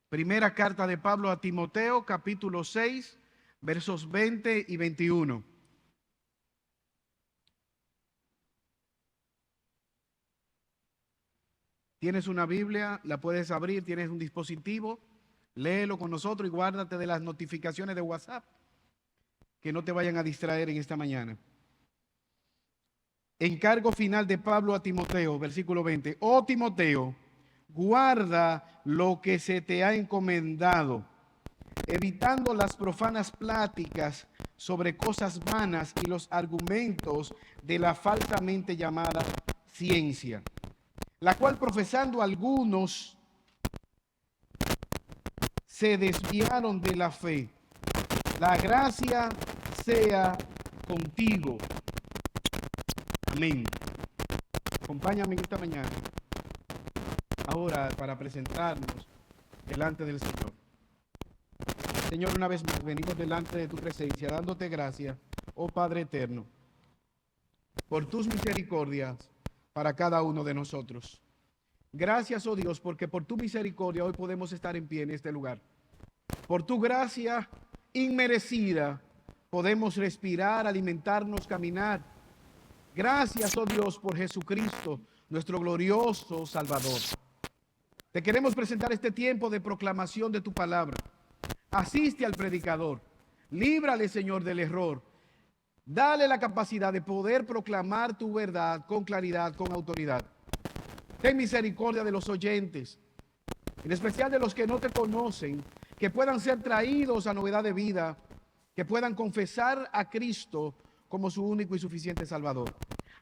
Primera carta de Pablo a Timoteo, capítulo 6, versos 20 y 21. Tienes una Biblia, la puedes abrir, tienes un dispositivo, léelo con nosotros y guárdate de las notificaciones de WhatsApp que no te vayan a distraer en esta mañana. Encargo final de Pablo a Timoteo, versículo 20. Oh Timoteo, guarda lo que se te ha encomendado, evitando las profanas pláticas sobre cosas vanas y los argumentos de la falsamente llamada ciencia, la cual profesando algunos se desviaron de la fe. La gracia sea contigo. Amén. Acompáñame en esta mañana, ahora, para presentarnos delante del Señor. Señor, una vez más venimos delante de tu presencia, dándote gracias, oh Padre eterno, por tus misericordias para cada uno de nosotros. Gracias, oh Dios, porque por tu misericordia hoy podemos estar en pie en este lugar. Por tu gracia inmerecida podemos respirar, alimentarnos, caminar. Gracias, oh Dios, por Jesucristo, nuestro glorioso Salvador. Te queremos presentar este tiempo de proclamación de tu palabra. Asiste al predicador. Líbrale, Señor, del error. Dale la capacidad de poder proclamar tu verdad con claridad, con autoridad. Ten misericordia de los oyentes, en especial de los que no te conocen, que puedan ser traídos a novedad de vida, que puedan confesar a Cristo como su único y suficiente Salvador.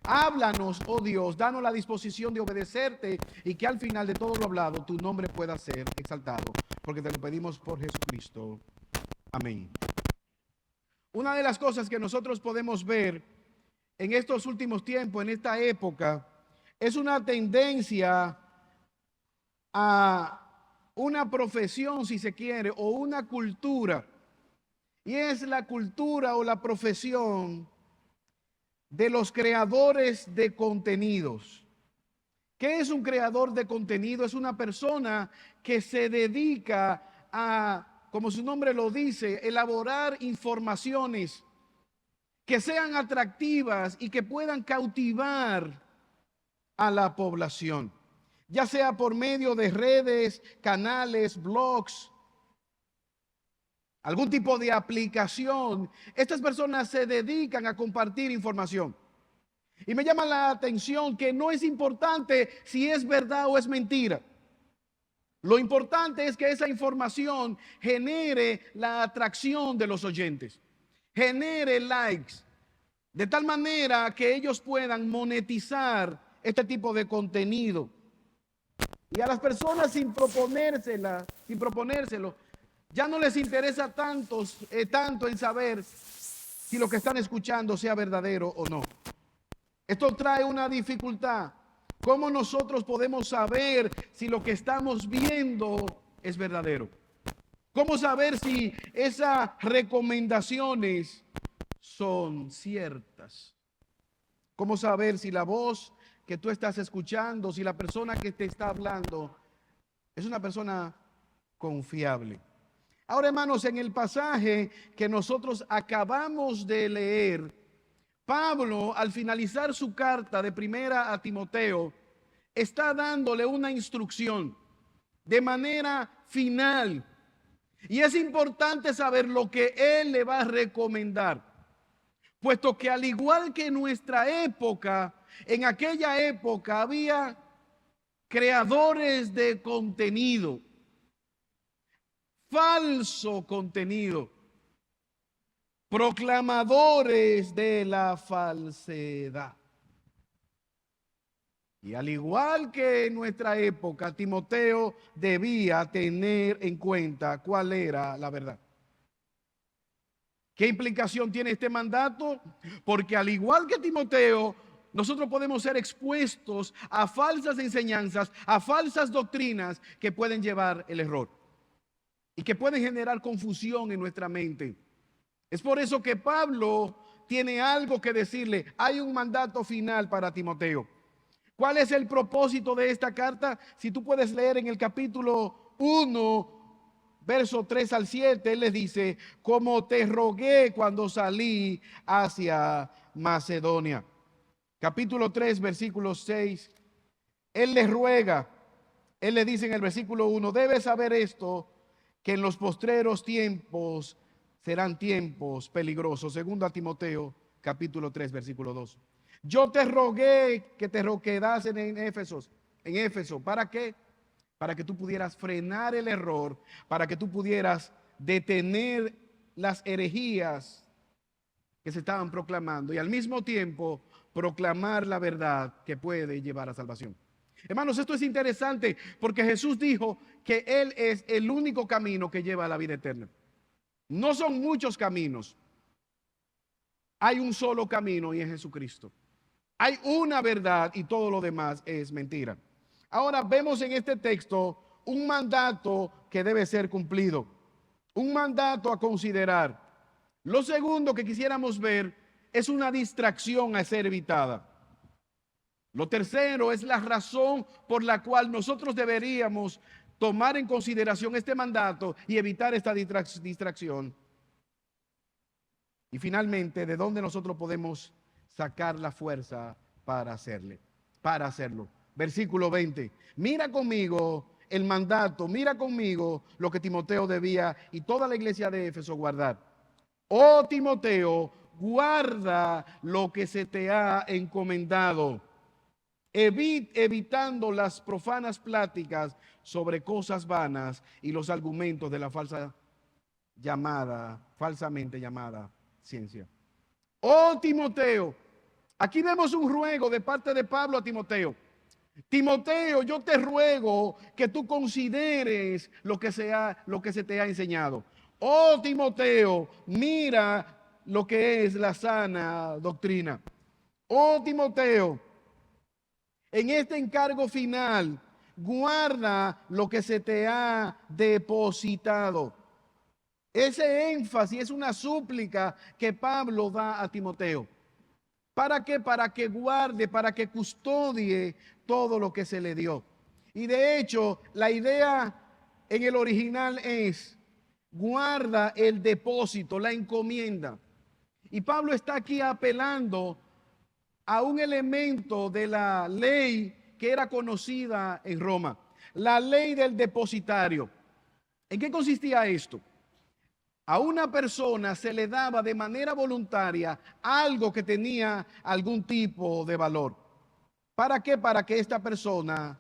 Háblanos, oh Dios, danos la disposición de obedecerte y que al final de todo lo hablado tu nombre pueda ser exaltado, porque te lo pedimos por Jesucristo. Amén. Una de las cosas que nosotros podemos ver en estos últimos tiempos, en esta época, es una tendencia a una profesión, si se quiere, o una cultura. Y es la cultura o la profesión de los creadores de contenidos. ¿Qué es un creador de contenido? Es una persona que se dedica a, como su nombre lo dice, elaborar informaciones que sean atractivas y que puedan cautivar a la población, ya sea por medio de redes, canales, blogs, algún tipo de aplicación. Estas personas se dedican a compartir información. Y me llama la atención que no es importante si es verdad o es mentira. Lo importante es que esa información genere la atracción de los oyentes, genere likes, de tal manera que ellos puedan monetizar este tipo de contenido. Y a las personas sin proponérselo, ya no les interesa tanto en saber si lo que están escuchando sea verdadero o no. Esto trae una dificultad. ¿Cómo nosotros podemos saber si lo que estamos viendo es verdadero? ¿Cómo saber si esas recomendaciones son ciertas? ¿Cómo saber si la voz que tú estás escuchando, si la persona que te está hablando es una persona confiable? Ahora, hermanos, en el pasaje que nosotros acabamos de leer, Pablo, al finalizar su carta de primera a Timoteo, está dándole una instrucción de manera final. Y es importante saber lo que él le va a recomendar, puesto que al igual que en nuestra época, en aquella época había creadores de contenido, falso contenido, proclamadores de la falsedad. Y al igual que en nuestra época, Timoteo debía tener en cuenta cuál era la verdad. ¿Qué implicación tiene este mandato? Porque al igual que Timoteo, nosotros podemos ser expuestos a falsas enseñanzas, a falsas doctrinas que pueden llevar el error y que pueden generar confusión en nuestra mente. Es por eso que Pablo tiene algo que decirle. Hay un mandato final para Timoteo. ¿Cuál es el propósito de esta carta? Si tú puedes leer en el capítulo 1, verso 3 al 7, él les dice, como te rogué cuando salí hacia Macedonia. Capítulo 3, versículo 6, él les ruega, él le dice en el versículo 1, debes saber esto, que en los postreros tiempos serán tiempos peligrosos. Segundo a Timoteo, capítulo 3, versículo 2. Yo te rogué que te quedasen en Éfeso. ¿Para qué? Para que tú pudieras frenar el error, para que tú pudieras detener las herejías que se estaban proclamando y al mismo tiempo proclamar la verdad que puede llevar a salvación. Hermanos, esto es interesante porque Jesús dijo que Él es el único camino que lleva a la vida eterna. No son muchos caminos. Hay un solo camino y es Jesucristo. Hay una verdad y todo lo demás es mentira. Ahora vemos en este texto un mandato que debe ser cumplido, un mandato a considerar. Lo segundo que quisiéramos ver es una distracción a ser evitada. Lo tercero es la razón por la cual nosotros deberíamos tomar en consideración este mandato y evitar esta distracción. Y finalmente, ¿de dónde nosotros podemos sacar la fuerza para hacerlo? Versículo 20. Mira conmigo el mandato, mira conmigo lo que Timoteo debía y toda la iglesia de Éfeso guardar. Oh Timoteo, guarda lo que se te ha encomendado, evitando las profanas pláticas sobre cosas vanas y los argumentos de la falsamente llamada ciencia. Oh Timoteo, aquí vemos un ruego de parte de Pablo a Timoteo. Timoteo, yo te ruego que tú consideres lo que se te ha enseñado. Oh Timoteo, mira lo que es la sana doctrina. Oh Timoteo, en este encargo final, guarda lo que se te ha depositado. Ese énfasis es una súplica que Pablo da a Timoteo. ¿Para qué? Para que guarde, para que custodie todo lo que se le dio. Y de hecho, la idea en el original es, guarda el depósito, la encomienda. Y Pablo está aquí apelando a un elemento de la ley que era conocida en Roma, la ley del depositario. ¿En qué consistía esto? A una persona se le daba de manera voluntaria algo que tenía algún tipo de valor. ¿Para qué? Para que esta persona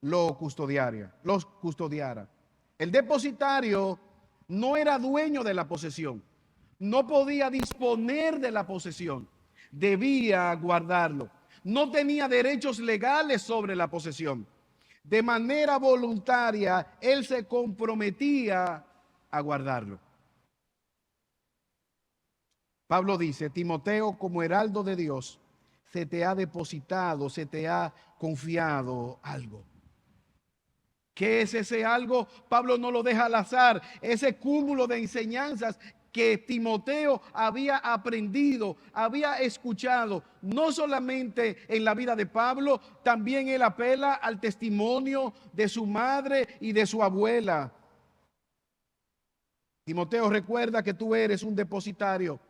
los custodiara. El depositario no era dueño de la posesión, no podía disponer de la posesión, debía guardarlo. No tenía derechos legales sobre la posesión. De manera voluntaria, él se comprometía a guardarlo. Pablo dice, Timoteo, como heraldo de Dios, se te ha depositado, se te ha confiado algo. ¿Qué es ese algo? Pablo no lo deja al azar. Ese cúmulo de enseñanzas que Timoteo había aprendido, había escuchado, no solamente en la vida de Pablo, también él apela al testimonio de su madre y de su abuela. Timoteo, recuerda que tú eres un depositario.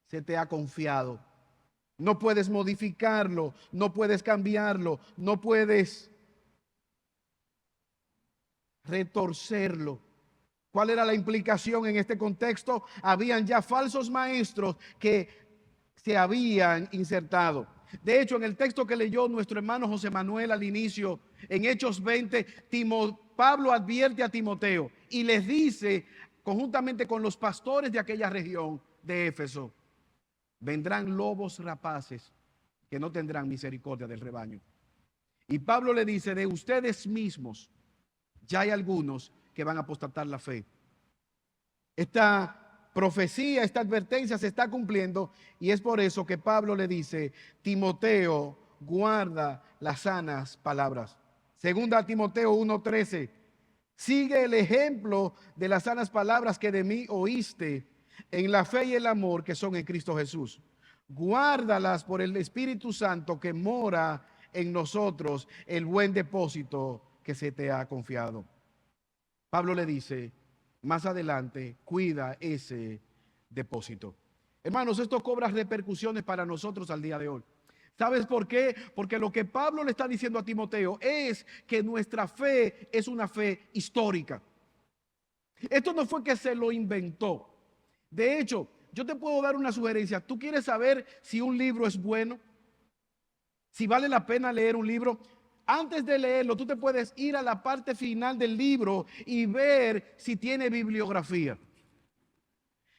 Se te ha confiado. No puedes modificarlo, no puedes cambiarlo, no puedes retorcerlo. ¿Cuál era la implicación en este contexto? Habían ya falsos maestros que se habían insertado. De hecho, en el texto que leyó nuestro hermano José Manuel al inicio, en Hechos 20, Pablo advierte a Timoteo y les dice, conjuntamente con los pastores de aquella región de Éfeso, vendrán lobos rapaces que no tendrán misericordia del rebaño. Y Pablo le dice, de ustedes mismos ya hay algunos que van a apostatar la fe. Esta profecía, esta advertencia se está cumpliendo y es por eso que Pablo le dice, Timoteo, guarda las sanas palabras. Segunda a Timoteo 1:13, sigue el ejemplo de las sanas palabras que de mí oíste en la fe y el amor que son en Cristo Jesús. Guárdalas por el Espíritu Santo que mora en nosotros, el buen depósito que se te ha confiado. Pablo le dice, más adelante cuida ese depósito. Hermanos, esto cobra repercusiones para nosotros al día de hoy. ¿Sabes por qué? Porque lo que Pablo le está diciendo a Timoteo es que nuestra fe es una fe histórica. Esto no fue que se lo inventó. De hecho, yo te puedo dar una sugerencia. ¿Tú quieres saber si un libro es bueno? Si vale la pena leer un libro. Antes de leerlo, tú te puedes ir a la parte final del libro y ver si tiene bibliografía.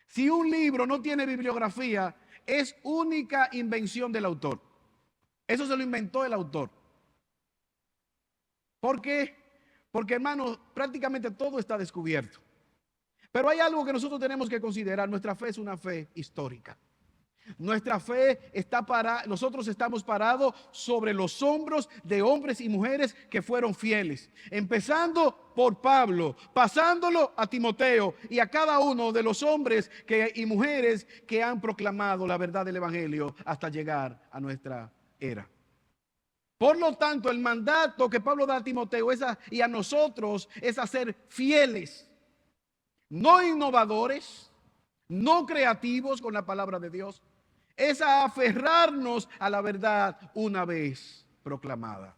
Si un libro no tiene bibliografía, es única invención del autor. Eso se lo inventó el autor. ¿Por qué? Porque, hermanos, prácticamente todo está descubierto. Pero hay algo que nosotros tenemos que considerar. Nuestra fe es una fe histórica. Nuestra fe está nosotros estamos parados sobre los hombros de hombres y mujeres que fueron fieles, empezando por Pablo, pasándolo a Timoteo y a cada uno de los hombres y mujeres que han proclamado la verdad del evangelio hasta llegar a nuestra era. Por lo tanto, el mandato que Pablo da a Timoteo y a nosotros es a ser fieles, no innovadores, no creativos con la palabra de Dios, es a aferrarnos a la verdad una vez proclamada.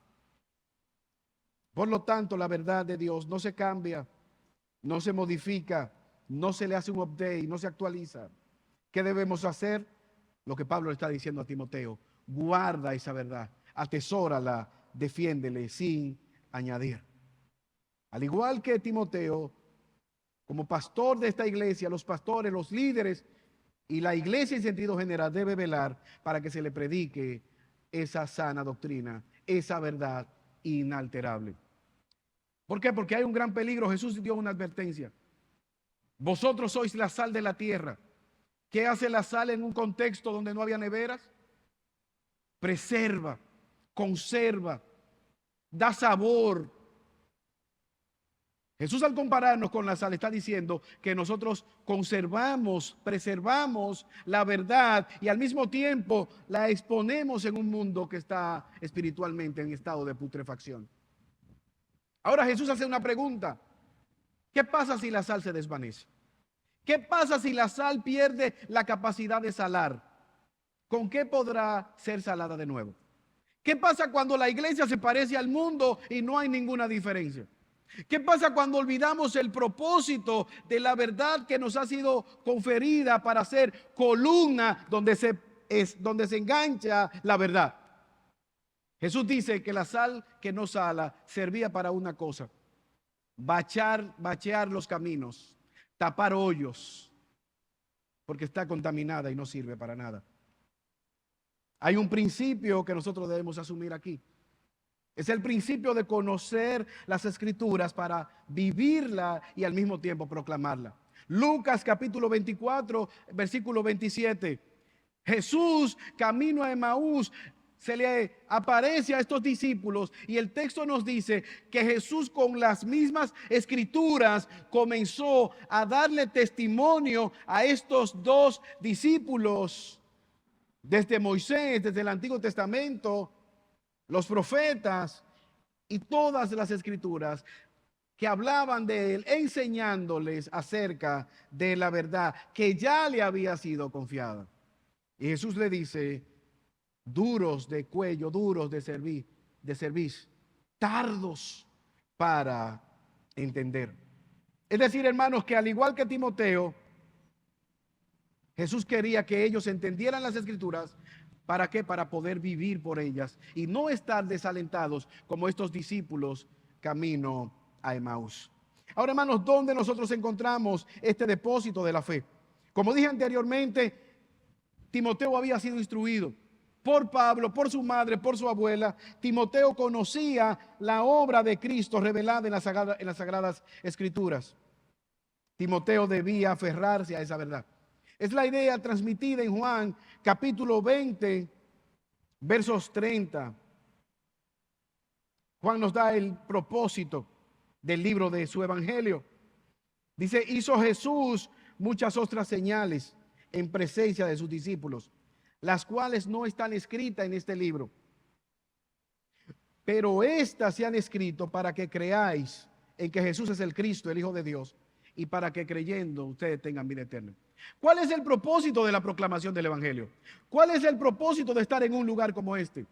Por lo tanto, la verdad de Dios no se cambia, no se modifica, no se le hace un update, no se actualiza. ¿Qué debemos hacer? Lo que Pablo le está diciendo a Timoteo: guarda esa verdad, atesórala, defiéndele sin añadir. Al igual que Timoteo, como pastor de esta iglesia, los pastores, los líderes y la iglesia en sentido general debe velar para que se le predique esa sana doctrina, esa verdad inalterable. ¿Por qué? Porque hay un gran peligro. Jesús dio una advertencia. Vosotros sois la sal de la tierra. ¿Qué hace la sal en un contexto donde no había neveras? Preserva, conserva, da sabor. Jesús, al compararnos con la sal, está diciendo que nosotros conservamos, preservamos la verdad y al mismo tiempo la exponemos en un mundo que está espiritualmente en estado de putrefacción. Ahora Jesús hace una pregunta: ¿qué pasa si la sal se desvanece? ¿Qué pasa si la sal pierde la capacidad de salar? ¿Con qué podrá ser salada de nuevo? ¿Qué pasa cuando la iglesia se parece al mundo y no hay ninguna diferencia? ¿Qué pasa cuando olvidamos el propósito de la verdad que nos ha sido conferida para ser columna donde se engancha la verdad? Jesús dice que la sal que no sala servía para una cosa: bachear los caminos, tapar hoyos, porque está contaminada y no sirve para nada. Hay un principio que nosotros debemos asumir aquí. Es el principio de conocer las Escrituras para vivirla y al mismo tiempo proclamarla. Lucas capítulo 24, versículo 27. Jesús, camino a Emaús, se le aparece a estos discípulos y el texto nos dice que Jesús, con las mismas Escrituras, comenzó a darle testimonio a estos dos discípulos. Desde Moisés, desde el Antiguo Testamento, los profetas y todas las Escrituras que hablaban de él, enseñándoles acerca de la verdad que ya le había sido confiada. Y Jesús le dice: duros de cuello, duros de cerviz, tardos para entender. Es decir, hermanos, que al igual que Timoteo, Jesús quería que ellos entendieran las Escrituras. ¿Para qué? Para poder vivir por ellas y no estar desalentados como estos discípulos camino a Emaús. Ahora, hermanos, ¿dónde nosotros encontramos este depósito de la fe? Como dije anteriormente, Timoteo había sido instruido por Pablo, por su madre, por su abuela. Timoteo conocía la obra de Cristo revelada en las Sagradas Escrituras. Timoteo debía aferrarse a esa verdad. Es la idea transmitida en Juan capítulo 20, versos 30. Juan nos da el propósito del libro de su evangelio. Dice: hizo Jesús muchas otras señales en presencia de sus discípulos, las cuales no están escritas en este libro. Pero estas se han escrito para que creáis en que Jesús es el Cristo, el Hijo de Dios, y para que creyendo ustedes tengan vida eterna. ¿Cuál es el propósito de la proclamación del Evangelio? ¿Cuál es el propósito de estar en un lugar como este?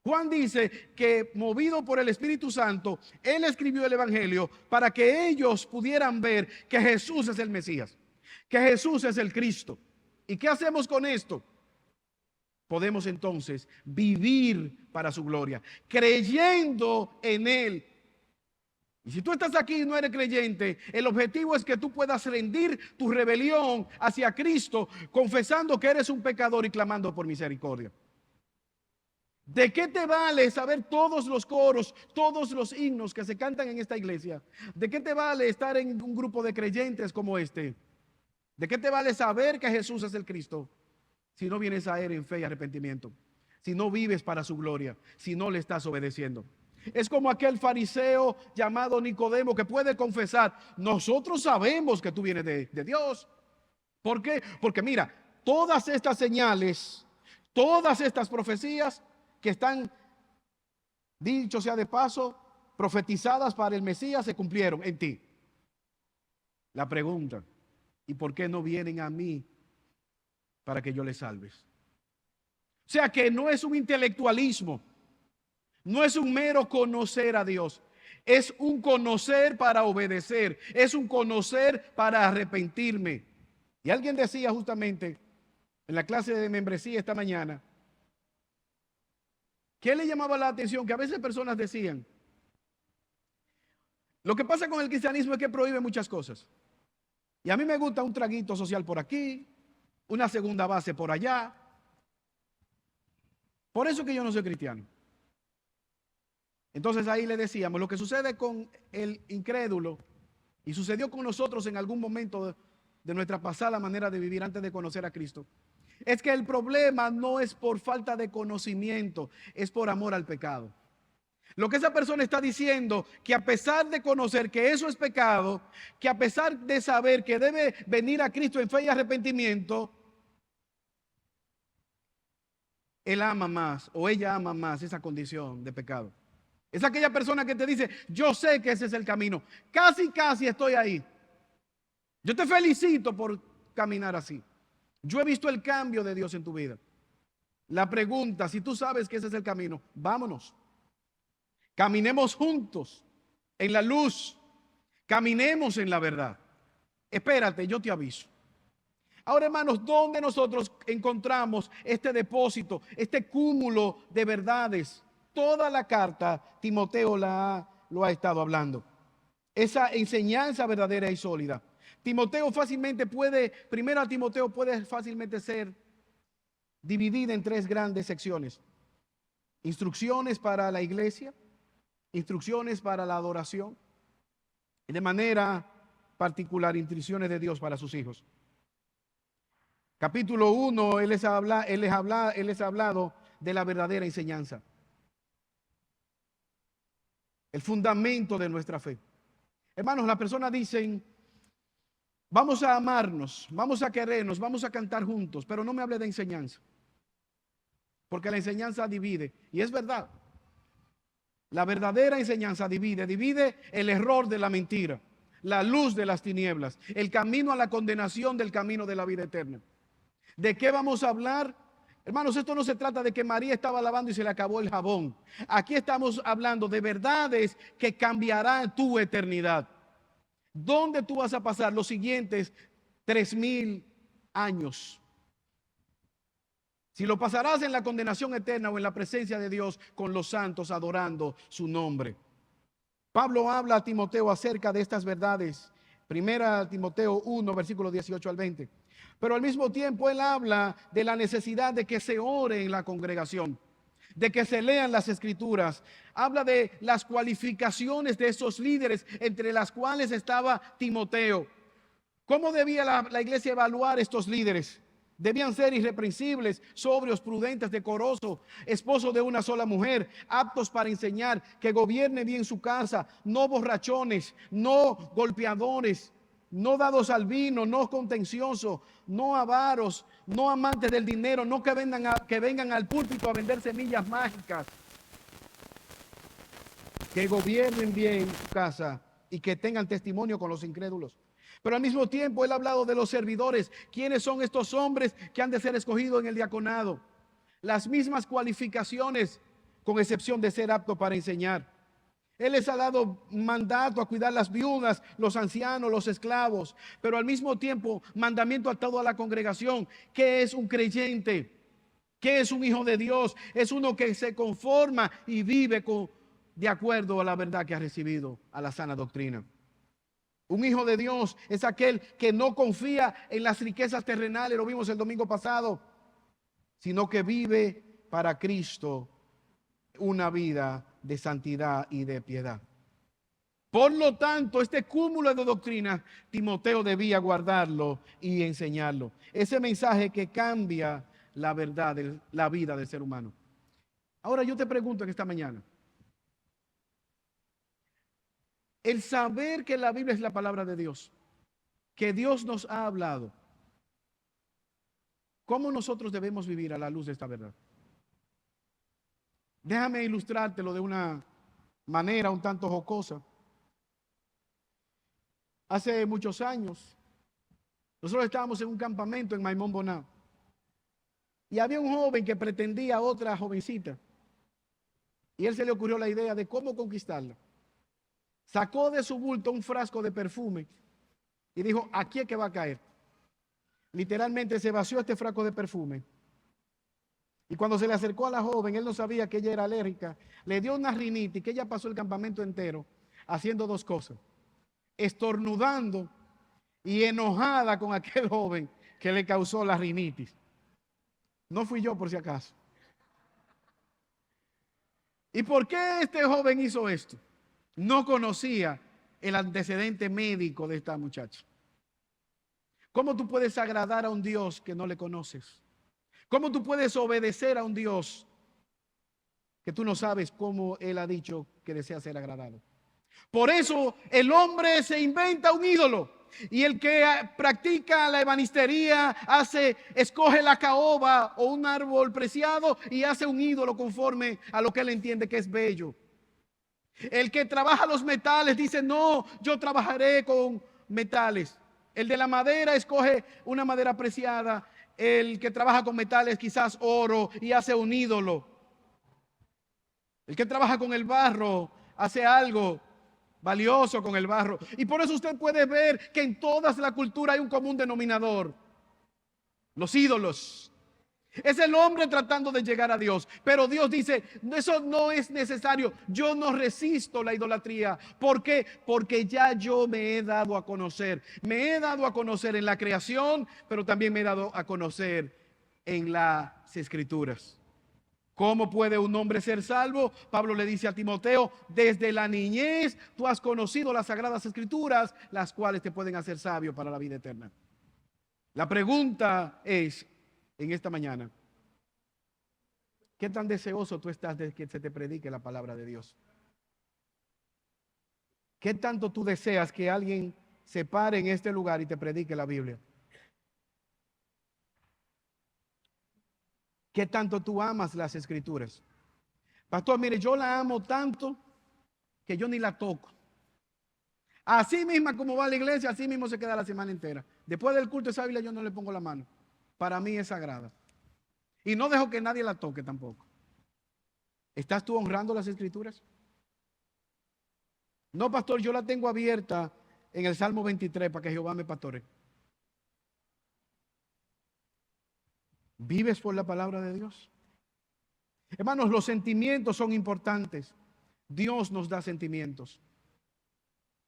Juan dice que movido por el Espíritu Santo, él escribió el Evangelio para que ellos pudieran ver que Jesús es el Mesías, que Jesús es el Cristo. ¿Y qué hacemos con esto? Podemos entonces vivir para su gloria, creyendo en Él. Y si tú estás aquí y no eres creyente, el objetivo es que tú puedas rendir tu rebelión hacia Cristo, confesando que eres un pecador y clamando por misericordia. ¿De qué te vale saber todos los coros, todos los himnos que se cantan en esta iglesia? ¿De qué te vale estar en un grupo de creyentes como este? ¿De qué te vale saber que Jesús es el Cristo si no vienes a Él en fe y arrepentimiento? Si no vives para su gloria, si no le estás obedeciendo. Es como aquel fariseo llamado Nicodemo que puede confesar: nosotros sabemos que tú vienes de Dios. ¿Por qué? Porque mira, todas estas señales, todas estas profecías que están, dicho sea de paso, profetizadas para el Mesías, se cumplieron en ti. La pregunta: ¿y por qué no vienen a mí para que yo les salves? O sea que no es un intelectualismo, no es un mero conocer a Dios, es un conocer para obedecer, es un conocer para arrepentirme. Y alguien decía justamente en la clase de membresía esta mañana, ¿qué le llamaba la atención? Que a veces personas decían: lo que pasa con el cristianismo es que prohíbe muchas cosas. Y a mí me gusta un traguito social por aquí, una segunda base por allá. Por eso que yo no soy cristiano. Entonces ahí le decíamos, lo que sucede con el incrédulo, y sucedió con nosotros en algún momento de nuestra pasada manera de vivir antes de conocer a Cristo, es que el problema no es por falta de conocimiento, es por amor al pecado. Lo que esa persona está diciendo, que a pesar de conocer que eso es pecado, que a pesar de saber que debe venir a Cristo en fe y arrepentimiento, él ama más o ella ama más esa condición de pecado. Es aquella persona que te dice: yo sé que ese es el camino, casi estoy ahí. Yo te felicito por caminar así. Yo he visto el cambio de Dios en tu vida. La pregunta: si tú sabes que ese es el camino, vámonos. Caminemos juntos en la luz. Caminemos en la verdad. Espérate, yo te aviso. Ahora, hermanos, ¿dónde nosotros encontramos este depósito, este cúmulo de verdades? Toda la carta Timoteo lo ha estado hablando. Esa enseñanza verdadera y sólida. Primera Timoteo puede fácilmente ser dividida en tres grandes secciones: instrucciones para la iglesia, instrucciones para la adoración y de manera particular instrucciones de Dios para sus hijos. Capítulo 1, él les ha hablado de la verdadera enseñanza, el fundamento de nuestra fe. Hermanos, las personas dicen: vamos a amarnos, vamos a querernos, vamos a cantar juntos, pero no me hable de enseñanza, porque la enseñanza divide. Y es verdad, la verdadera enseñanza divide el error de la mentira, la luz de las tinieblas, el camino a la condenación del camino de la vida eterna. ¿De qué vamos a hablar? Hermanos, esto no se trata de que María estaba lavando y se le acabó el jabón. Aquí estamos hablando de verdades que cambiarán tu eternidad. ¿Dónde tú vas a pasar los siguientes 3000 años? Si lo pasarás en la condenación eterna o en la presencia de Dios con los santos adorando su nombre. Pablo habla a Timoteo acerca de estas verdades. Primera Timoteo 1, versículos 18 al 20. Pero al mismo tiempo él habla de la necesidad de que se ore en la congregación, de que se lean las escrituras. Habla de las cualificaciones de esos líderes, entre las cuales estaba Timoteo. ¿Cómo debía la iglesia evaluar estos líderes? Debían ser irreprensibles, sobrios, prudentes, decorosos, esposos de una sola mujer, aptos para enseñar, que gobiernen bien su casa, no borrachones, no golpeadores, no dados al vino, no contenciosos, no avaros, no amantes del dinero, no que vengan al púlpito a vender semillas mágicas. Que gobiernen bien su casa y que tengan testimonio con los incrédulos. Pero al mismo tiempo él ha hablado de los servidores. ¿Quiénes son estos hombres que han de ser escogidos en el diaconado? Las mismas cualificaciones, con excepción de ser apto para enseñar. Él les ha dado mandato a cuidar las viudas, los ancianos, los esclavos, pero al mismo tiempo mandamiento a toda la congregación. ¿Qué es un creyente? ¿Qué es un hijo de Dios? Es uno que se conforma y vive de acuerdo a la verdad que ha recibido, a la sana doctrina. Un hijo de Dios es aquel que no confía en las riquezas terrenales, lo vimos el domingo pasado, sino que vive para Cristo una vida de santidad y de piedad. Por lo tanto, este cúmulo de doctrinas, Timoteo debía guardarlo y enseñarlo. Ese mensaje que cambia la verdad, la vida del ser humano. Ahora yo te pregunto en esta mañana, el saber que la Biblia es la palabra de Dios, que Dios nos ha hablado, ¿cómo nosotros debemos vivir a la luz de esta verdad? Déjame ilustrártelo de una manera un tanto jocosa. Hace muchos años, nosotros estábamos en un campamento en Maimón Bonao. Y había un joven que pretendía a otra jovencita. Y él se le ocurrió la idea de cómo conquistarla. Sacó de su bulto un frasco de perfume y dijo, aquí es que va a caer. Literalmente se vació este frasco de perfume. Y cuando se le acercó a la joven, él no sabía que ella era alérgica. Le dio una rinitis que ella pasó el campamento entero haciendo dos cosas. Estornudando y enojada con aquel joven que le causó la rinitis. No fui yo por si acaso. ¿Y por qué este joven hizo esto? No conocía el antecedente médico de esta muchacha. ¿Cómo tú puedes agradar a un Dios que no le conoces? ¿Cómo tú puedes obedecer a un Dios que tú no sabes cómo Él ha dicho que desea ser agradado? Por eso el hombre se inventa un ídolo. Y el que practica la ebanistería escoge la caoba o un árbol preciado y hace un ídolo conforme a lo que él entiende que es bello. El que trabaja los metales dice, no, yo trabajaré con metales. El de la madera escoge una madera preciada. El que trabaja con metales quizás oro y hace un ídolo. El que trabaja con el barro hace algo valioso con el barro. Y por eso usted puede ver que en toda la cultura hay un común denominador. Los ídolos. Es el hombre tratando de llegar a Dios. Pero Dios dice, eso no es necesario. Yo no resisto la idolatría. ¿Por qué? Porque ya yo me he dado a conocer. Me he dado a conocer en la creación, pero también me he dado a conocer en las Escrituras. ¿Cómo puede un hombre ser salvo? Pablo le dice a Timoteo, desde la niñez tú has conocido las sagradas escrituras, las cuales te pueden hacer sabio para la vida eterna. La pregunta es, en esta mañana, ¿qué tan deseoso tú estás de que se te predique la palabra de Dios? ¿Qué tanto tú deseas que alguien se pare en este lugar y te predique la Biblia? ¿Qué tanto tú amas las escrituras? Pastor, mire, yo la amo tanto que yo ni la toco. Así misma como va a la iglesia, así mismo se queda la semana entera. Después del culto de esa Biblia yo no le pongo la mano. Para mí es sagrada. Y no dejo que nadie la toque tampoco. ¿Estás tú honrando las escrituras? No, pastor, yo la tengo abierta en el Salmo 23 para que Jehová me pastoree. ¿Vives por la palabra de Dios? Hermanos, los sentimientos son importantes. Dios nos da sentimientos.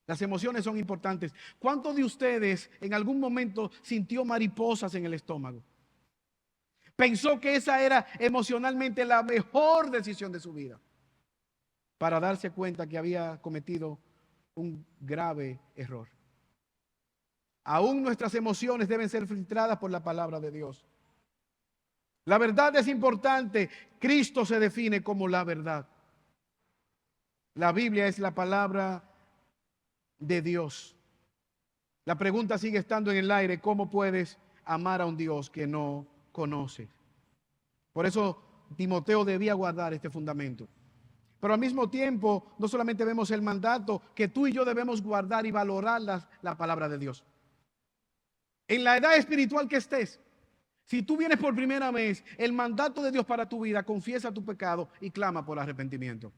Las emociones son importantes. ¿Cuántos de ustedes en algún momento sintió mariposas en el estómago? Pensó que esa era emocionalmente la mejor decisión de su vida, para darse cuenta que había cometido un grave error. Aún nuestras emociones deben ser filtradas por la palabra de Dios. La verdad es importante. Cristo se define como la verdad. La Biblia es la palabra de Dios. La pregunta sigue estando en el aire: ¿cómo puedes amar a un Dios que no conoces? Por eso Timoteo debía guardar este fundamento. Pero al mismo tiempo, no solamente vemos el mandato, que tú y yo debemos guardar y valorar la palabra de Dios. En la edad espiritual que estés, si tú vienes por primera vez, el mandato de Dios para tu vida: confiesa tu pecado y clama por arrepentimiento.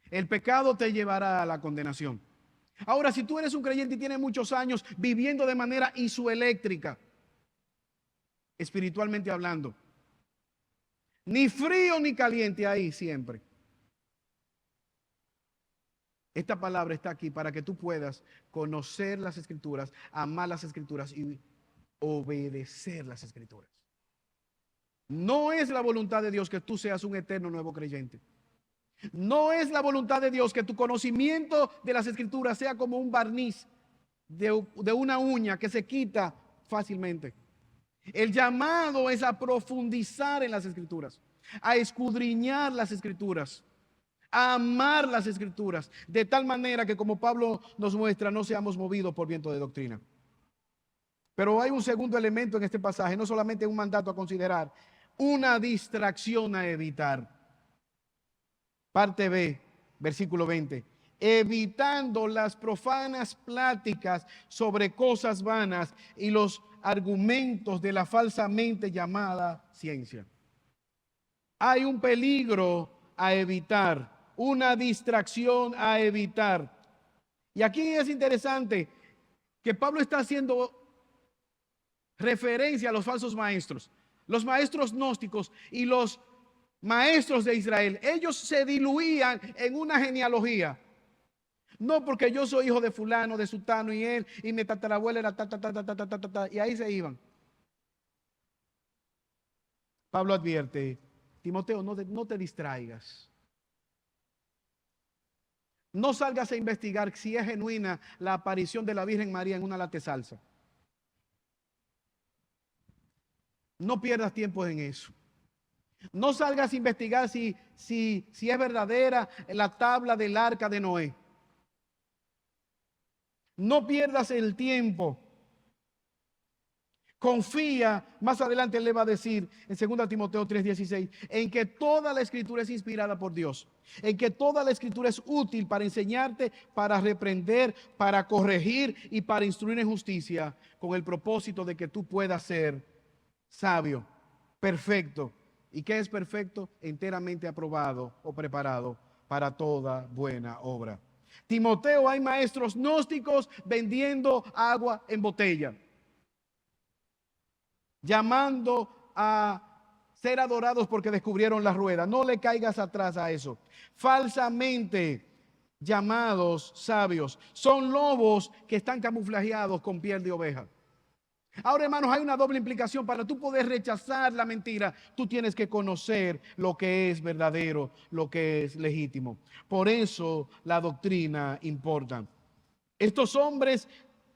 El pecado te llevará a la condenación. Ahora, si tú eres un creyente y tienes muchos años viviendo de manera isoeléctrica, espiritualmente hablando, ni frío ni caliente ahí siempre, esta palabra está aquí para que tú puedas conocer las Escrituras, amar las Escrituras y obedecer las Escrituras. No es la voluntad de Dios que tú seas un eterno nuevo creyente. No es la voluntad de Dios que tu conocimiento de las Escrituras sea como un barniz de una uña que se quita fácilmente. El llamado es a profundizar en las Escrituras, a escudriñar las Escrituras, a amar las Escrituras, de tal manera que, como Pablo nos muestra, no seamos movidos por viento de doctrina. Pero hay un segundo elemento en este pasaje, no solamente un mandato a considerar, una distracción a evitar. Parte B, versículo 20. Evitando las profanas pláticas sobre cosas vanas y los argumentos de la falsamente llamada ciencia. Hay un peligro a evitar, una distracción a evitar. Y aquí es interesante que Pablo está haciendo referencia a los falsos maestros, los maestros gnósticos y los maestros de Israel. Ellos se diluían en una genealogía. No, porque yo soy hijo de fulano, de sutano, y él, y mi tatarabuela era y ahí se iban. Pablo advierte: Timoteo, no te distraigas. No salgas a investigar si es genuina la aparición de la Virgen María en una lata salsa. No pierdas tiempo en eso. No salgas a investigar si es verdadera la tabla del arca de Noé. No pierdas el tiempo. Confía, más adelante él le va a decir en 2 Timoteo 3:16, en que toda la Escritura es inspirada por Dios, en que toda la Escritura es útil para enseñarte, para reprender, para corregir y para instruir en justicia, con el propósito de que tú puedas ser sabio, perfecto. ¿Y qué es perfecto? Enteramente aprobado o preparado para toda buena obra. Timoteo, hay maestros gnósticos vendiendo agua en botella, llamando a ser adorados porque descubrieron la rueda. No le caigas atrás a eso. Falsamente llamados sabios son lobos que están camuflajeados con piel de oveja. Ahora, hermanos, hay una doble implicación. Para tú poder rechazar la mentira, tú tienes que conocer lo que es verdadero, lo que es legítimo. Por eso la doctrina importa. Estos hombres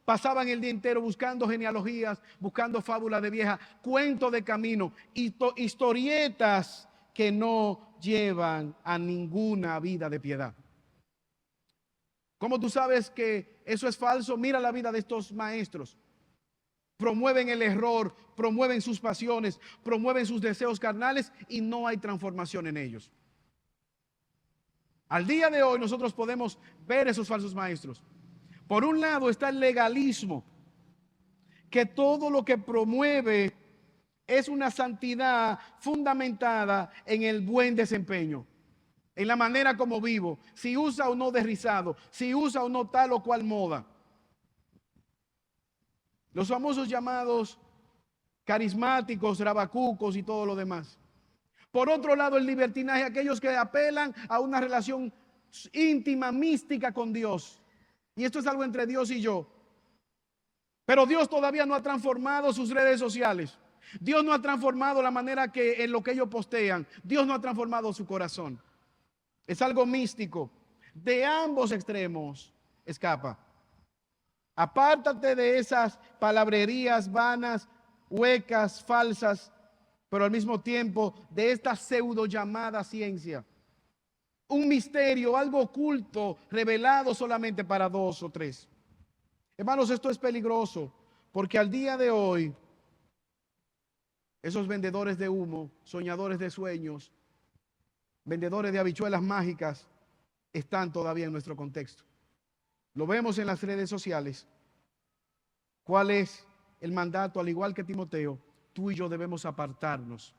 pasaban el día entero buscando genealogías, buscando fábulas de vieja, cuentos de camino, historietas que no llevan a ninguna vida de piedad. ¿Cómo tú sabes que eso es falso? Mira la vida de estos maestros. Promueven el error, promueven sus pasiones, promueven sus deseos carnales y no hay transformación en ellos. Al día de hoy nosotros podemos ver esos falsos maestros. Por un lado está el legalismo, que todo lo que promueve es una santidad fundamentada en el buen desempeño, en la manera como vivo, si usa o no de rizado, si usa o no tal o cual moda. Los famosos llamados carismáticos, rabacucos y todo lo demás. Por otro lado, el libertinaje, aquellos que apelan a una relación íntima, mística con Dios. Y esto es algo entre Dios y yo. Pero Dios todavía no ha transformado sus redes sociales. Dios no ha transformado la manera en lo que ellos postean. Dios no ha transformado su corazón. Es algo místico. De ambos extremos escapa. Apártate de esas palabrerías vanas, huecas, falsas, pero al mismo tiempo de esta pseudo llamada ciencia. Un misterio, algo oculto, revelado solamente para 2 o 3. Hermanos, esto es peligroso, porque al día de hoy, esos vendedores de humo, soñadores de sueños, vendedores de habichuelas mágicas, están todavía en nuestro contexto. Lo vemos en las redes sociales. ¿Cuál es el mandato? Al igual que Timoteo, tú y yo debemos apartarnos.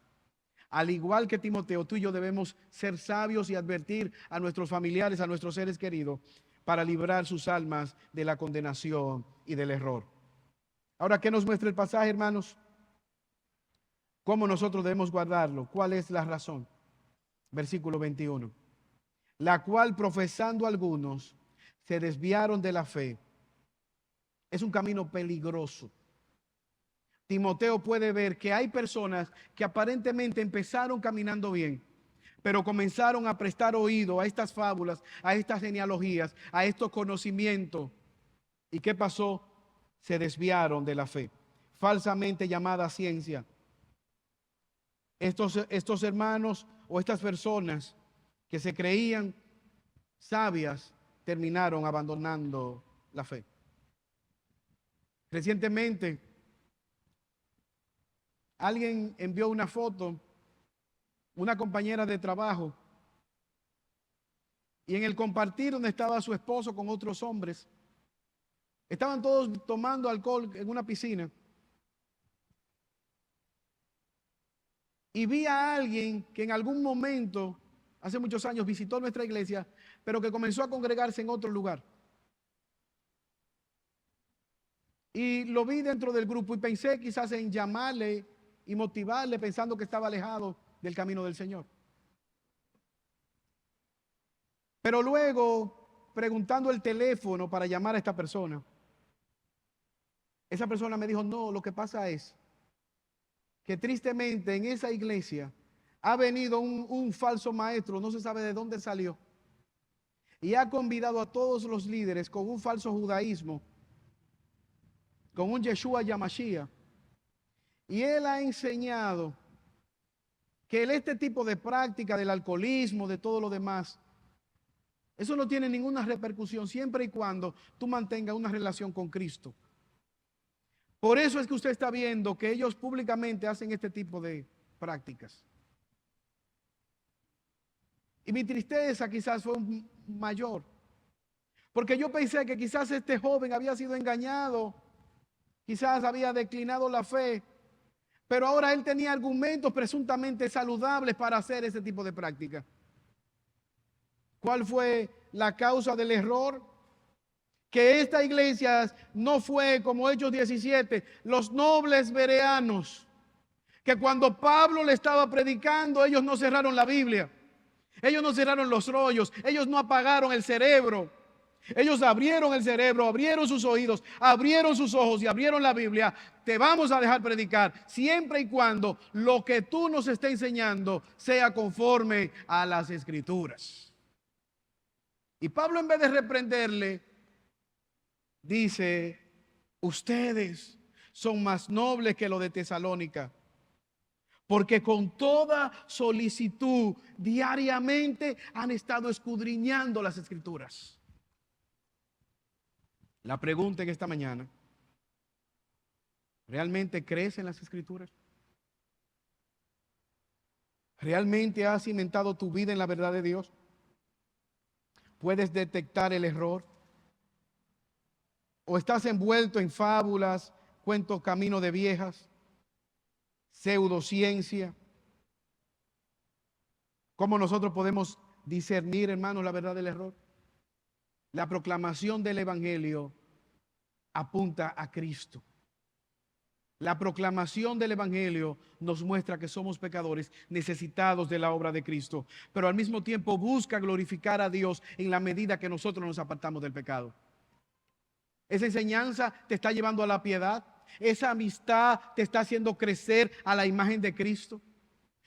Al igual que Timoteo, tú y yo debemos ser sabios y advertir a nuestros familiares, a nuestros seres queridos, para librar sus almas de la condenación y del error. Ahora, ¿qué nos muestra el pasaje, hermanos? ¿Cómo nosotros debemos guardarlo? ¿Cuál es la razón? Versículo 21. La cual, profesando algunos, se desviaron de la fe. Es un camino peligroso. Timoteo puede ver que hay personas que aparentemente empezaron caminando bien, pero comenzaron a prestar oído a estas fábulas, a estas genealogías, a estos conocimientos. ¿Y qué pasó? Se desviaron de la fe, falsamente llamada ciencia. Estos hermanos o estas personas que se creían sabias terminaron abandonando la fe. Recientemente, alguien envió una foto, una compañera de trabajo, y en el compartir donde estaba su esposo con otros hombres, estaban todos tomando alcohol en una piscina. Y vi a alguien que en algún momento, hace muchos años, visitó nuestra iglesia, pero que comenzó a congregarse en otro lugar. Y lo vi dentro del grupo y pensé quizás en llamarle y motivarle pensando que estaba alejado del camino del Señor. Pero luego, preguntando el teléfono para llamar a esta persona, esa persona me dijo, no, lo que pasa es que tristemente en esa iglesia ha venido un falso maestro, no se sabe de dónde salió, y ha convidado a todos los líderes con un falso judaísmo, con un Yeshua Yamashia, y él ha enseñado que este tipo de práctica del alcoholismo, de todo lo demás, eso no tiene ninguna repercusión siempre y cuando tú mantengas una relación con Cristo. Por eso es que usted está viendo que ellos públicamente hacen este tipo de prácticas. Y mi tristeza quizás fue mayor, porque yo pensé que quizás este joven había sido engañado, quizás había declinado la fe, pero ahora él tenía argumentos presuntamente saludables para hacer ese tipo de práctica. ¿Cuál fue la causa del error? Que esta iglesia no fue como Hechos 17, los nobles bereanos, que cuando Pablo le estaba predicando, ellos no cerraron la Biblia, ellos no cerraron los rollos, ellos no apagaron el cerebro, ellos abrieron el cerebro, abrieron sus oídos, abrieron sus ojos y abrieron la Biblia. Te vamos a dejar predicar siempre y cuando lo que tú nos estés enseñando sea conforme a las Escrituras. Y Pablo, en vez de reprenderle, dice, ustedes son más nobles que los de Tesalónica, porque con toda solicitud diariamente han estado escudriñando las Escrituras. La pregunta en esta mañana, ¿realmente crees en las Escrituras? ¿Realmente has cimentado tu vida en la verdad de Dios? ¿Puedes detectar el error? ¿O estás envuelto en fábulas, cuentos camino de viejas, pseudociencia? ¿Cómo nosotros podemos discernir, hermanos, la verdad del error? La proclamación del Evangelio apunta a Cristo. La proclamación del Evangelio nos muestra que somos pecadores necesitados de la obra de Cristo, pero al mismo tiempo busca glorificar a Dios en la medida que nosotros nos apartamos del pecado. Esa enseñanza te está llevando a la piedad. Esa amistad te está haciendo crecer a la imagen de Cristo.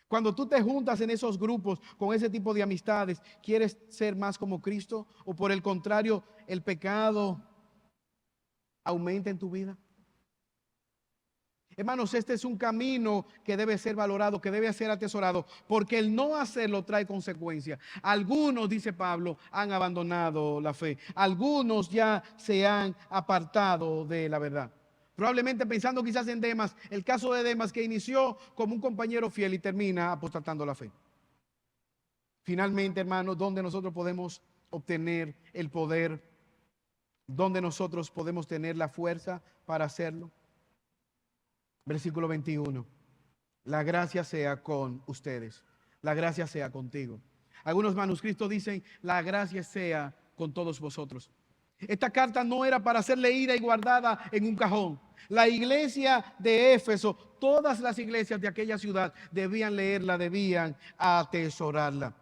Cuando tú te juntas en esos grupos con ese tipo de amistades, ¿quieres ser más como Cristo? ¿O por el contrario, el pecado aumenta en tu vida? Hermanos, este es un camino que debe ser valorado, que debe ser atesorado, porque el no hacerlo trae consecuencias. Algunos, dice Pablo, han abandonado la fe. Algunos ya se han apartado de la verdad. Probablemente pensando quizás en Demas, el caso de Demas, que inició como un compañero fiel y termina apostatando la fe. Finalmente, hermanos, ¿dónde nosotros podemos obtener el poder, dónde nosotros podemos tener la fuerza para hacerlo. Versículo 21. La gracia sea con ustedes, la gracia sea contigo. Algunos manuscritos dicen, la gracia sea con todos vosotros. Esta carta no era para ser leída y guardada en un cajón. La iglesia de Éfeso, todas las iglesias de aquella ciudad debían leerla, debían atesorarla.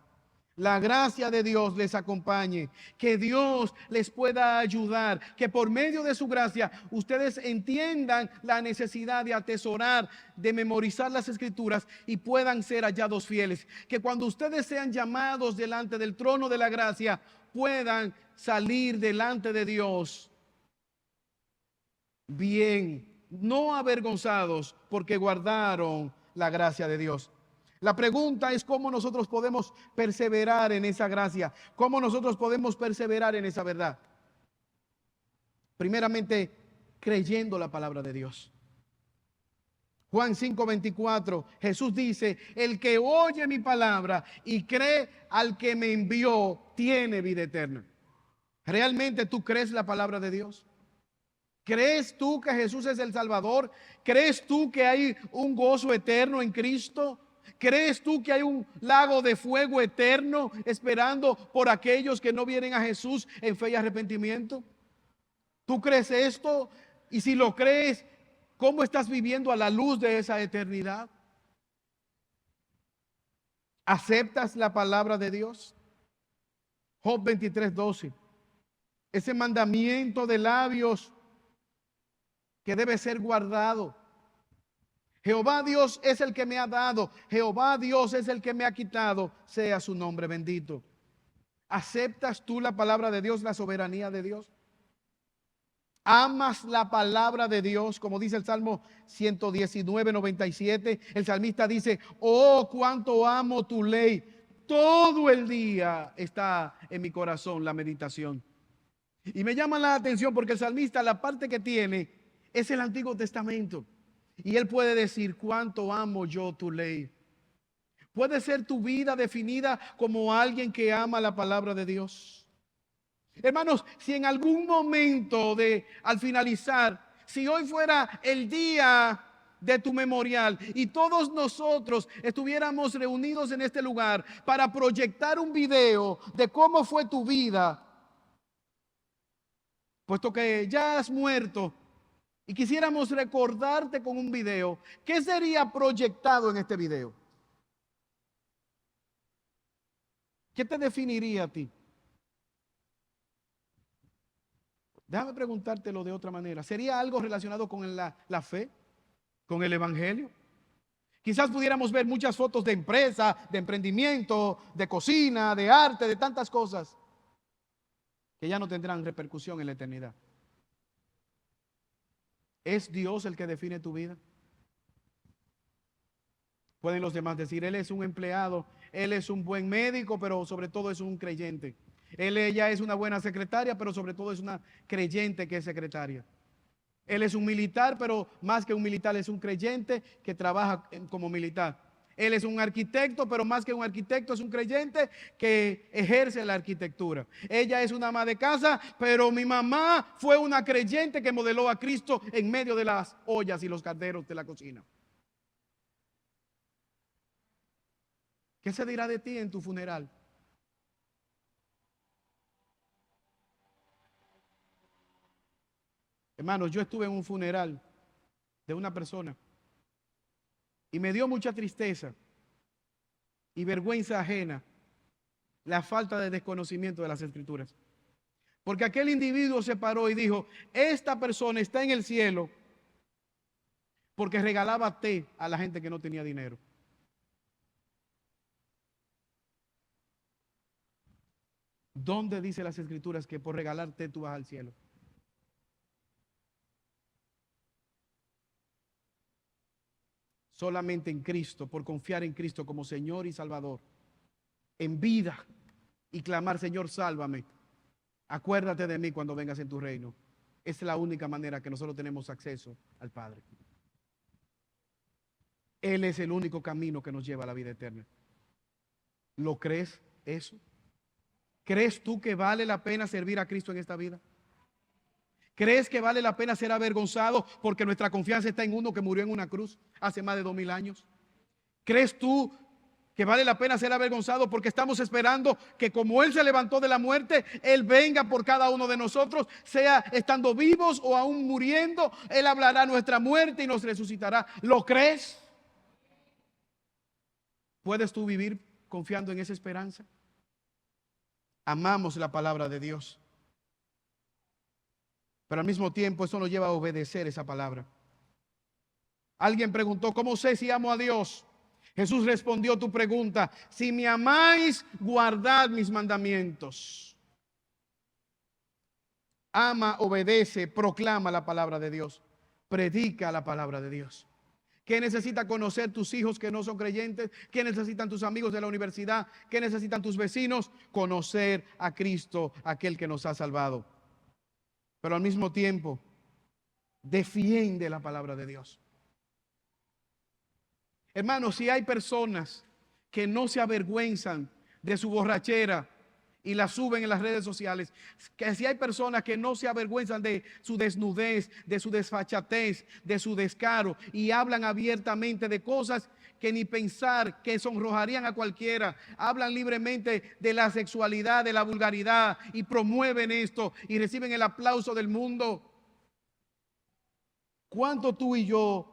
La gracia de Dios les acompañe, que Dios les pueda ayudar, que por medio de su gracia ustedes entiendan la necesidad de atesorar, de memorizar las escrituras y puedan ser hallados fieles. Que cuando ustedes sean llamados delante del trono de la gracia, puedan salir delante de Dios bien, no avergonzados, porque guardaron la gracia de Dios. La pregunta es cómo nosotros podemos perseverar en esa gracia, cómo nosotros podemos perseverar en esa verdad. Primeramente, creyendo la palabra de Dios. Juan 5:24, Jesús dice, el que oye mi palabra y cree al que me envió, tiene vida eterna. ¿Realmente tú crees la palabra de Dios? ¿Crees tú que Jesús es el Salvador? ¿Crees tú que hay un gozo eterno en Cristo? ¿Crees tú que hay un lago de fuego eterno esperando por aquellos que no vienen a Jesús en fe y arrepentimiento? ¿Tú crees esto? Y si lo crees, ¿cómo estás viviendo a la luz de esa eternidad? ¿Aceptas la palabra de Dios? Job 23:12. Ese mandamiento de labios que debe ser guardado. Jehová Dios es el que me ha dado, Jehová Dios es el que me ha quitado, sea su nombre bendito. ¿Aceptas tú la palabra de Dios, la soberanía de Dios? ¿Amas la palabra de Dios? Como dice el Salmo 119:97, el salmista dice, oh, cuánto amo tu ley, todo el día está en mi corazón la meditación. Y me llama la atención porque el salmista, la parte que tiene, es el Antiguo Testamento. Y él puede decir, cuánto amo yo tu ley. Puede ser tu vida definida como alguien que ama la palabra de Dios. Hermanos, si en algún momento al finalizar, si hoy fuera el día de tu memorial y todos nosotros estuviéramos reunidos en este lugar para proyectar un video de cómo fue tu vida, puesto que ya has muerto y quisiéramos recordarte con un video, ¿qué sería proyectado en este video? ¿Qué te definiría a ti? Déjame preguntártelo de otra manera. ¿Sería algo relacionado con la fe? ¿Con el evangelio? Quizás pudiéramos ver muchas fotos de empresa, de emprendimiento, de cocina, de arte, de tantas cosas que ya no tendrán repercusión en la eternidad. ¿Es Dios el que define tu vida? Pueden los demás decir, él es un empleado, él es un buen médico, pero sobre todo es un creyente. Ella es una buena secretaria, pero sobre todo es una creyente que es secretaria. Él es un militar, pero más que un militar es un creyente que trabaja como militar. Él es un arquitecto, pero más que un arquitecto es un creyente que ejerce la arquitectura. Ella es una ama de casa, pero mi mamá fue una creyente que modeló a Cristo en medio de las ollas y los calderos de la cocina. ¿Qué se dirá de ti en tu funeral? Hermanos, yo estuve en un funeral de una persona y me dio mucha tristeza y vergüenza ajena la falta de desconocimiento de las Escrituras. Porque aquel individuo se paró y dijo, esta persona está en el cielo porque regalaba té a la gente que no tenía dinero. ¿Dónde dice las Escrituras que por regalar té tú vas al cielo? Solamente en Cristo, por confiar en Cristo como Señor y Salvador, en vida, y clamar, Señor, sálvame. Acuérdate de mí cuando vengas en tu reino. Es la única manera que nosotros tenemos acceso al Padre. Él es el único camino que nos lleva a la vida eterna. ¿Lo crees eso? ¿Crees tú que vale la pena servir a Cristo en esta vida? ¿Crees que vale la pena ser avergonzado porque nuestra confianza está en uno que murió en una cruz hace más de 2000 años? ¿Crees tú que vale la pena ser avergonzado porque estamos esperando que como Él se levantó de la muerte, Él venga por cada uno de nosotros, sea estando vivos o aún muriendo? Él hablará nuestra muerte y nos resucitará. ¿Lo crees? ¿Puedes tú vivir confiando en esa esperanza? Amamos la palabra de Dios, pero al mismo tiempo eso nos lleva a obedecer esa palabra. Alguien preguntó, ¿cómo sé si amo a Dios? Jesús respondió tu pregunta: si me amáis, guardad mis mandamientos. Ama, obedece, proclama la palabra de Dios, predica la palabra de Dios. ¿Qué necesita conocer tus hijos que no son creyentes? ¿Qué necesitan tus amigos de la universidad? ¿Qué necesitan tus vecinos? Conocer a Cristo, aquel que nos ha salvado. Pero al mismo tiempo, defiende la palabra de Dios. Hermanos, si hay personas que no se avergüenzan de su borrachera y la suben en las redes sociales, que si hay personas que no se avergüenzan de su desnudez, de su desfachatez, de su descaro, y hablan abiertamente de cosas que ni pensar, que sonrojarían a cualquiera, hablan libremente de la sexualidad, de la vulgaridad, y promueven esto y reciben el aplauso del mundo, ¿cuánto tú y yo,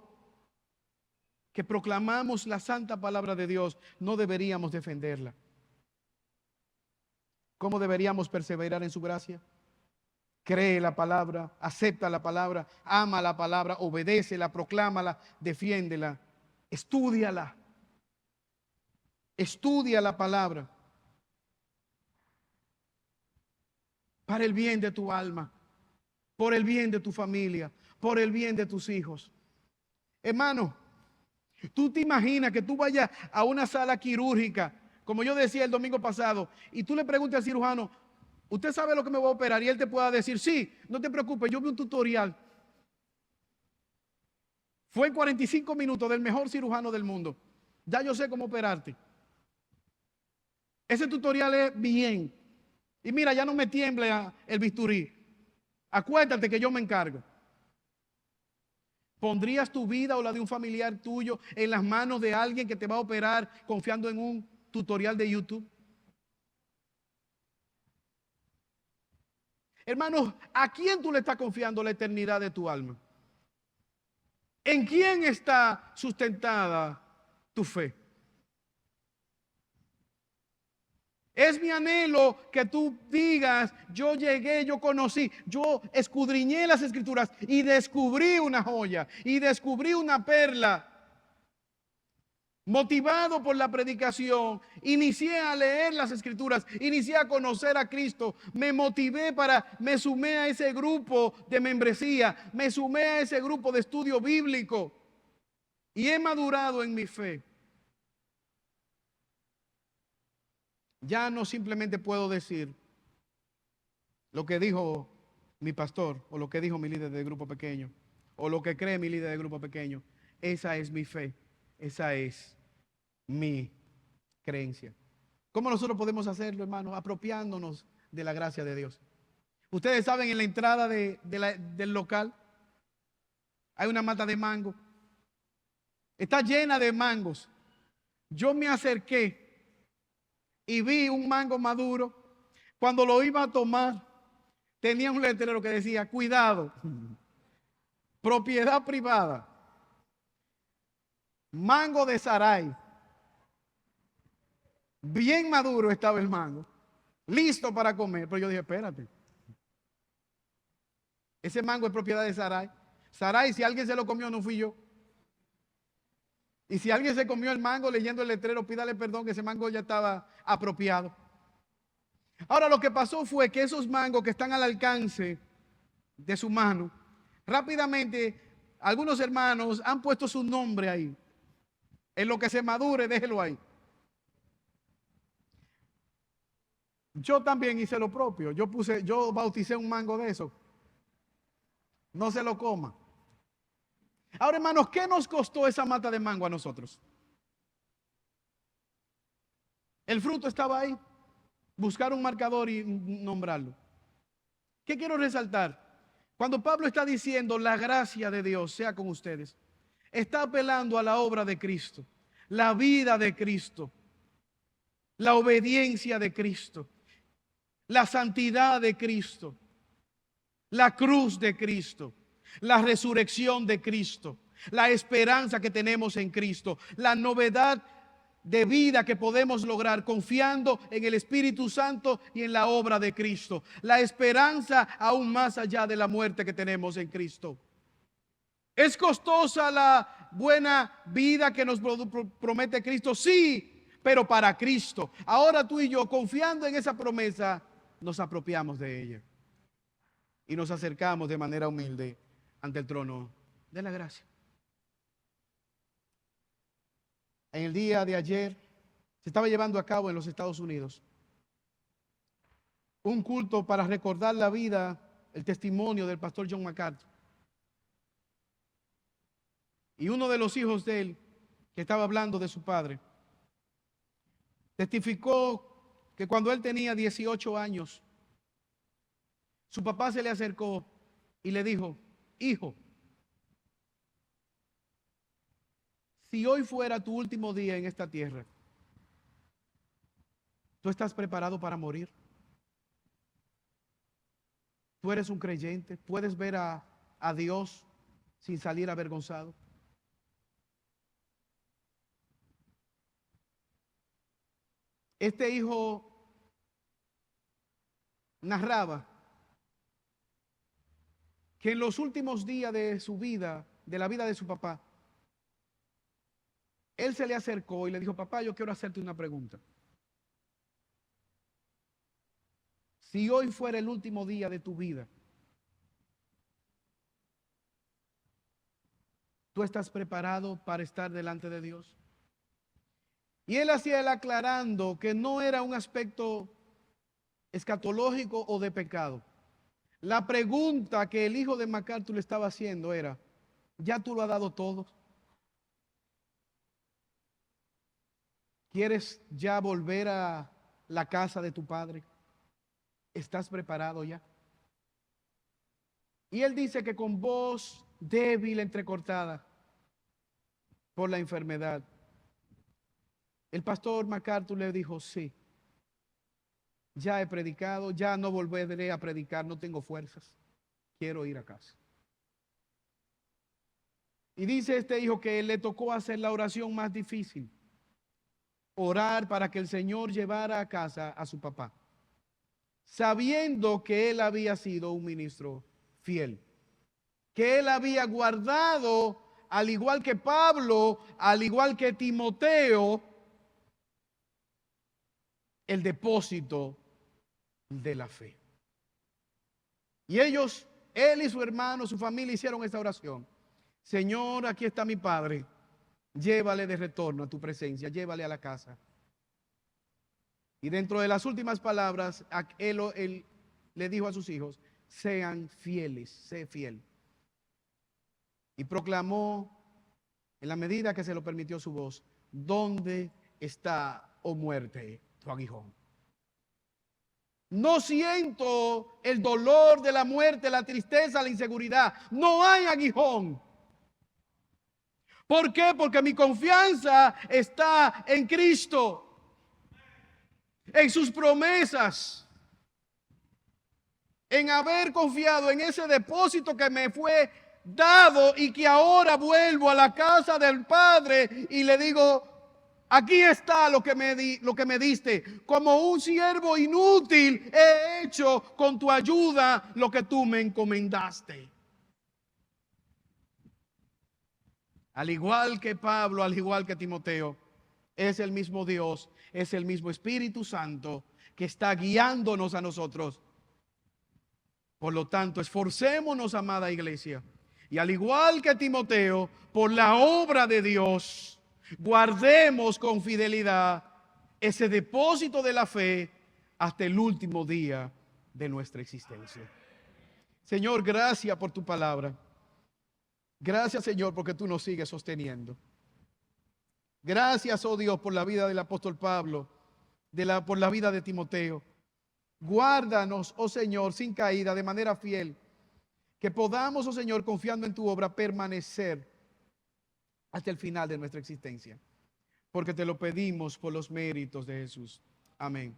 que proclamamos la santa palabra de Dios, no deberíamos defenderla? ¿Cómo deberíamos perseverar en su gracia? Cree la palabra, acepta la palabra, ama la palabra, obedécela, proclámala, defiéndela, estúdiala. Estudia la palabra para el bien de tu alma, por el bien de tu familia, por el bien de tus hijos. Hermano, tú te imaginas que tú vayas a una sala quirúrgica, como yo decía el domingo pasado, y tú le preguntes al cirujano, ¿usted sabe lo que me voy a operar? Y él te pueda decir, sí, no te preocupes, yo vi un tutorial. Fue en 45 minutos del mejor cirujano del mundo. Ya yo sé cómo operarte. Ese tutorial es bien. Y mira, ya no me tiembla el bisturí. Acuérdate que yo me encargo. ¿Pondrías tu vida o la de un familiar tuyo en las manos de alguien que te va a operar confiando en un tutorial de YouTube? Hermanos, ¿a quién tú le estás confiando la eternidad de tu alma? ¿En quién está sustentada tu fe? Es mi anhelo que tú digas, yo llegué, yo conocí, yo escudriñé las escrituras y descubrí una joya y descubrí una perla. Motivado por la predicación, inicié a leer las escrituras, inicié a conocer a Cristo, me sumé a ese grupo de membresía, me sumé a ese grupo de estudio bíblico y he madurado en mi fe. Ya no simplemente puedo decir lo que dijo mi pastor o lo que dijo mi líder de grupo pequeño o lo que cree mi líder de grupo pequeño. Esa es mi fe, esa es mi creencia. ¿Cómo nosotros podemos hacerlo, hermanos? Apropiándonos de la gracia de Dios. Ustedes saben, en la entrada del local hay una mata de mango. Está llena de mangos. Yo me acerqué y vi un mango maduro. Cuando lo iba a tomar, tenía un letrero que decía, cuidado, propiedad privada, mango de Sarai. Bien maduro estaba el mango, listo para comer. Pero yo dije, espérate, ese mango es propiedad de Sarai. Sarai, si alguien se lo comió, no fui yo. Y si alguien se comió el mango leyendo el letrero, pídale perdón, que ese mango ya estaba apropiado. Ahora, lo que pasó fue que esos mangos que están al alcance de su mano, rápidamente algunos hermanos han puesto su nombre ahí. En lo que se madure, déjelo ahí. Yo también hice lo propio. Yo bauticé un mango de eso. No se lo coma. Ahora, hermanos, ¿qué nos costó esa mata de mango a nosotros? El fruto estaba ahí. buscar un marcador y nombrarlo. ¿Qué quiero resaltar? Cuando Pablo está diciendo la gracia de Dios sea con ustedes, está apelando a la obra de Cristo, la vida de Cristo, la obediencia de Cristo, la santidad de Cristo, la cruz de Cristo, la resurrección de Cristo, la esperanza que tenemos en Cristo, la novedad de vida que podemos lograr confiando en el Espíritu Santo y en la obra de Cristo, la esperanza aún más allá de la muerte que tenemos en Cristo. ¿Es costosa la buena vida que nos promete Cristo? Sí, pero para Cristo. Ahora tú y yo, confiando en esa promesa, nos apropiamos de ella y nos acercamos de manera humilde ante el trono de la gracia. En el día de ayer se estaba llevando a cabo en los Estados Unidos un culto para recordar la vida, el testimonio del pastor John MacArthur. Y uno de los hijos de él, que estaba hablando de su padre, testificó que cuando él tenía 18 años, su papá se le acercó y le dijo: hijo, si hoy fuera tu último día en esta tierra, ¿tú estás preparado para morir? ¿Tú eres un creyente? ¿Puedes ver a Dios sin salir avergonzado? Este hijo narraba que en los últimos días de su vida, de la vida de su papá, él se le acercó y le dijo: papá, yo quiero hacerte una pregunta. Si hoy fuera el último día de tu vida, ¿tú estás preparado para estar delante de Dios? Y él hacía el aclarando que no era un aspecto escatológico o de pecado. La pregunta que el hijo de MacArthur le estaba haciendo era: ¿ya tú lo has dado todo? ¿Quieres ya volver a la casa de tu padre? ¿Estás preparado ya? Y él dice que con voz débil, entrecortada por la enfermedad, el pastor MacArthur le dijo: sí, ya he predicado, ya no volveré a predicar, no tengo fuerzas, quiero ir a casa. Y dice este hijo que le tocó hacer la oración más difícil, orar para que el Señor llevara a casa a su papá, sabiendo que él había sido un ministro fiel, que él había guardado, al igual que Pablo, al igual que Timoteo, el depósito de la fe. Y ellos, él y su hermano, su familia, hicieron esta oración: Señor, aquí está mi padre, llévale de retorno a tu presencia, llévale a la casa. Y dentro de las últimas palabras, él le dijo a sus hijos: sean fieles, sé fiel. Y proclamó, en la medida que se lo permitió su voz: ¿dónde está, oh muerte, tu aguijón? No siento el dolor de la muerte, la tristeza, la inseguridad. No hay aguijón. ¿Por qué? Porque mi confianza está en Cristo, en sus promesas, en haber confiado en ese depósito que me fue dado y que ahora vuelvo a la casa del Padre y le digo: aquí está lo que me diste. Como un siervo inútil he hecho con tu ayuda lo que tú me encomendaste. Al igual que Pablo, al igual que Timoteo, es el mismo Dios, es el mismo Espíritu Santo que está guiándonos a nosotros. Por lo tanto, esforcémonos, amada iglesia, y al igual que Timoteo, por la obra de Dios, guardemos con fidelidad ese depósito de la fe hasta el último día de nuestra existencia. Señor, gracias por tu palabra. Gracias, Señor, porque tú nos sigues sosteniendo. Gracias, oh Dios, por la vida del apóstol Pablo, por la vida de Timoteo. Guárdanos, oh Señor, sin caída, de manera fiel, que podamos, oh Señor, confiando en tu obra, permanecer hasta el final de nuestra existencia. Porque te lo pedimos por los méritos de Jesús. Amén.